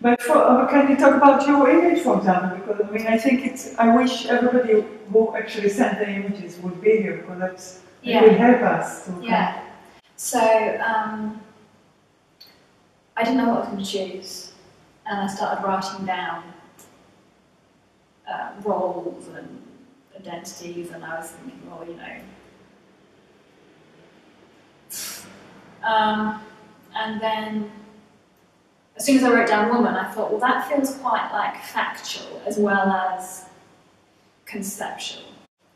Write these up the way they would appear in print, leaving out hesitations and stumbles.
But can you talk about your image, for example? Because I mean, I think it's. I wish everybody who actually sent the images would be here, because that's it will help us to. Yeah. So I didn't know what I was going to choose, and I started writing down roles and identities, and I was thinking, well, you know. And then, as soon as I wrote down woman, I thought, well, that feels quite like factual as well as conceptual,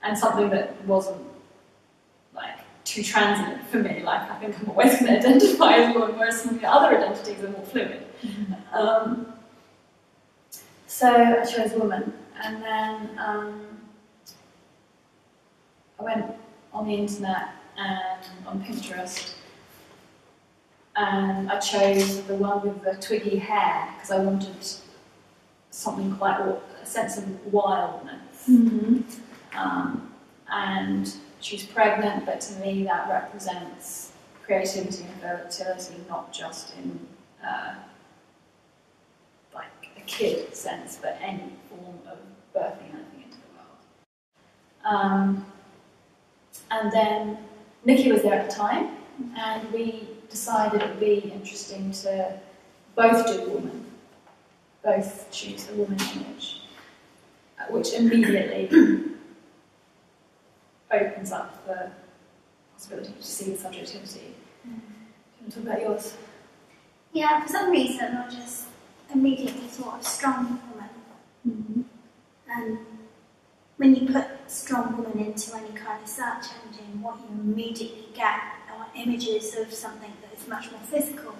and something that wasn't like too transient for me. Like, I think I'm always going to identify as a woman, whereas some of the other identities are more fluid. Mm-hmm. So I chose woman, and then I went on the internet and on Pinterest, and I chose the one with the twiggy hair because I wanted something quite, a sense of wildness. Mm-hmm. And she's pregnant, but to me that represents creativity and fertility, not just in like a kid sense, but any form of birthing anything into the world. And then Nikki was there at the time, and we decided it would be interesting to both do woman, both choose a woman image, which immediately opens up the possibility to see the subjectivity. Do you want to talk about yours? Yeah, for some reason I just immediately thought of strong woman. Mm-hmm. And when you put strong woman into any kind of search engine, what you immediately get are images of something that is much more physical.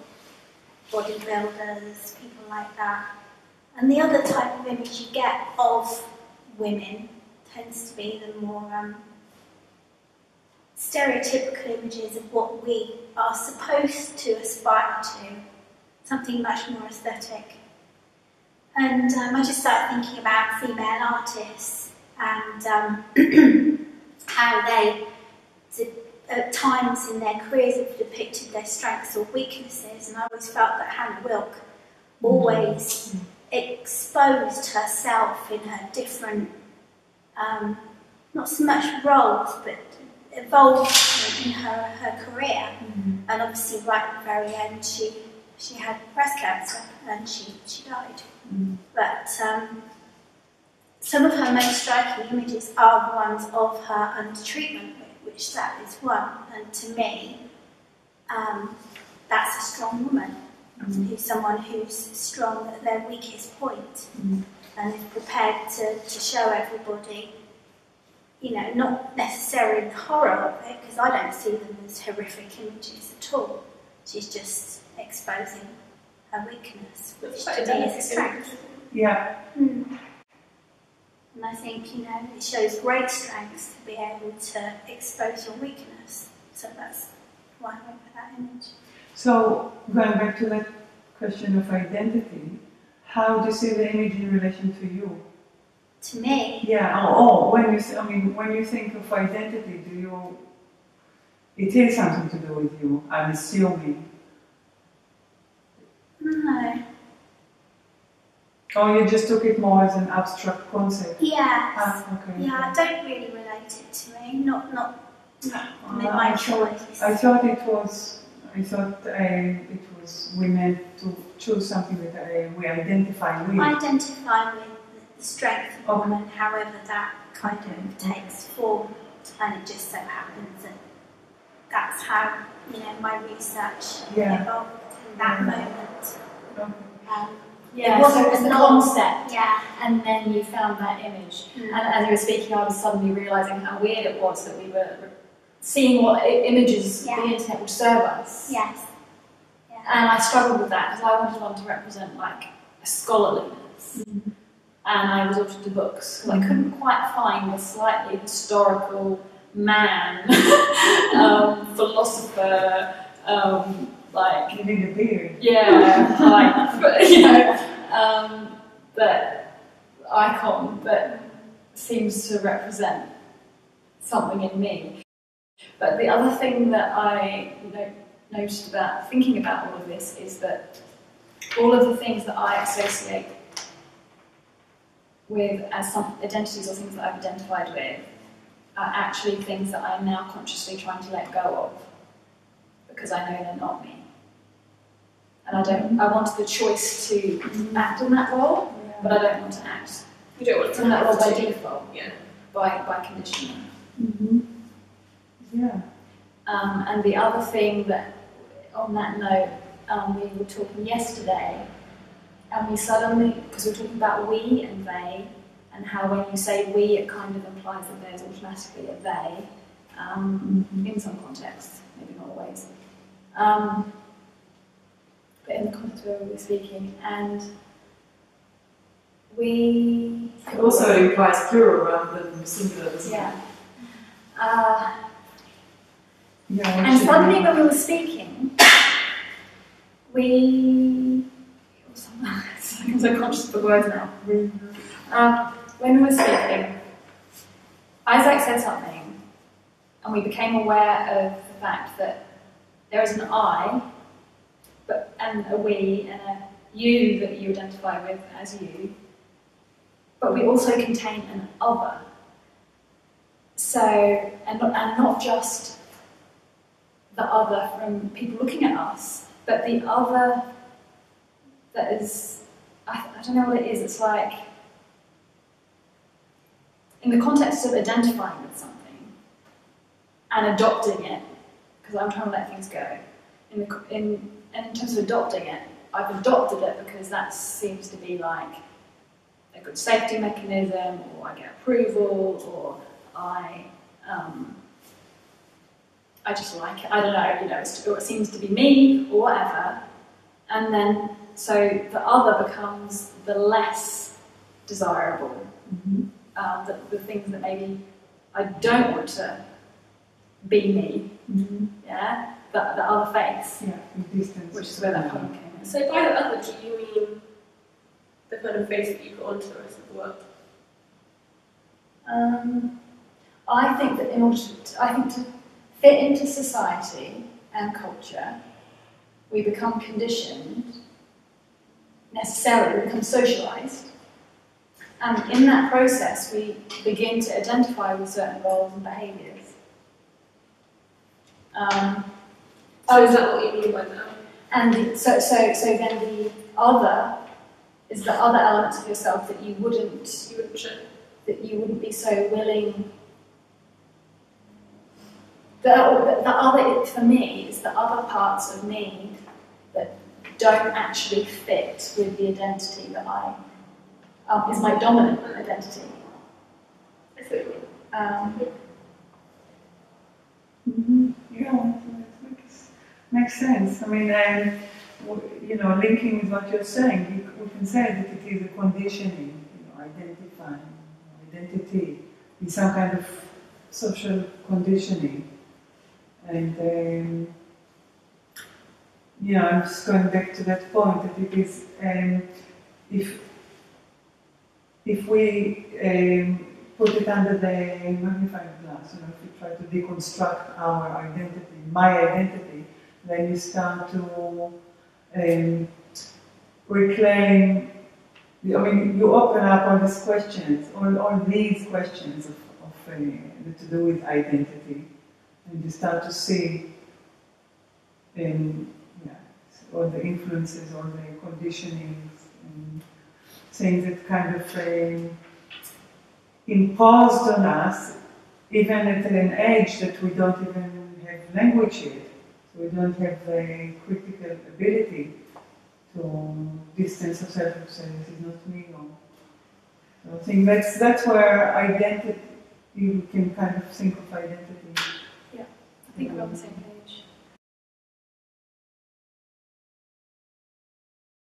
Bodybuilders, people like that. And the other type of image you get of women tends to be the more stereotypical images of what we are supposed to aspire to, something much more aesthetic. And I just started thinking about female artists and how they, at times in their careers, have depicted their strengths or weaknesses. And I always felt that Hannah Wilke always exposed herself in her different, not so much roles, but evolved in her career. And obviously right at the very end she had breast cancer and she died. But some of her most striking images are the ones of her under treatment, which that is one. And to me, that's a strong woman. Who's someone who's strong at their weakest point and is prepared to show everybody, you know, not necessarily the horror of it, because I don't see them as horrific images at all. She's just exposing her weakness, which to me is a strength. Yeah. And I think, you know, it shows great strength to be able to expose your weakness. So that's why I went with that image. So, going back to that question of identity, how do you see the image in relation to you? To me? Yeah. When you think of identity, it is something to do with you, I'm assuming. No. Or you just took it more as an abstract concept? Yes. Okay. Yeah, I don't really relate it to me. Not my choice. I thought it was we meant to choose something that we identify with. I identify with the strength of a woman, however that kind of takes form, and it just so happens that that's how, you know, my research evolved in that moment. Yeah, it wasn't so it was the concept, and then you found that image. And as you were speaking, I was suddenly realising how weird it was that we were seeing what images the internet would serve us. Yes. And I struggled with that because I wanted one to represent like a scholarliness. And I resorted to books because I couldn't quite find a slightly historical man, philosopher, like... You need a beard. Yeah, like, you know, but icon that seems to represent something in me. But the other thing that I noticed about thinking about all of this is that all of the things that I associate with as some identities or things that I've identified with are actually things that I'm now consciously trying to let go of because I know they're not me. And I want the choice to act in that role, but I don't want to act you don't want to in that role by to. default, by conditioning. Mm-hmm. Yeah. And the other thing that, on that note, we were talking yesterday, and we suddenly, because we're talking about we and they, and how when you say we, it kind of implies that there's automatically a they, in some contexts, maybe not always. But in the context where we were speaking, and we... It also implies plural rather than singular, doesn't it? And suddenly when we were speaking, I'm so conscious of the words now. When we were speaking, Isaac said something, and we became aware of the fact that there is an I, and a we, and a you that you identify with as you, but we also contain an other. So, and not just the other from people looking at us, but the other that is, I don't know what it is, it's like, in the context of identifying with something and adopting it, because I'm trying to let things go, and in terms of adopting it, I've adopted it because that seems to be like a good safety mechanism, or I get approval, or I just like it, I don't know, or it seems to be me, or whatever. And then, so the other becomes the less desirable, the things that maybe I don't want to be me, the other face, distance, which is where that poem came in. So by the other, do you mean the kind of face that you put onto the rest of the world? I think that to fit into society and culture, we become conditioned, necessarily, we become socialised, and in that process we begin to identify with certain roles and behaviours. So is that what you mean by that? And so then the other is the other elements of yourself that you wouldn't be so willing. The other, for me, is the other parts of me that don't actually fit with the identity that is my dominant identity. I see what you Mm-hmm. mean. Yeah, makes sense. I mean, linking with what you're saying, we can say that it is a conditioning, identifying, identity, in some kind of social conditioning. And I'm just going back to that point that it is, if we put it under the magnifying glass, if we try to deconstruct our identity, my identity, then you start to reclaim. You open up all these questions, all these questions of to do with identity, and you start to see all the influences, all the conditionings, and things that kind of imposed on us, even at an age that we don't even have language yet. So we don't have the critical ability to distance ourselves and say, this is not me. So I think that's where identity, you can kind of think of identity. Yeah, I think we're on the same page.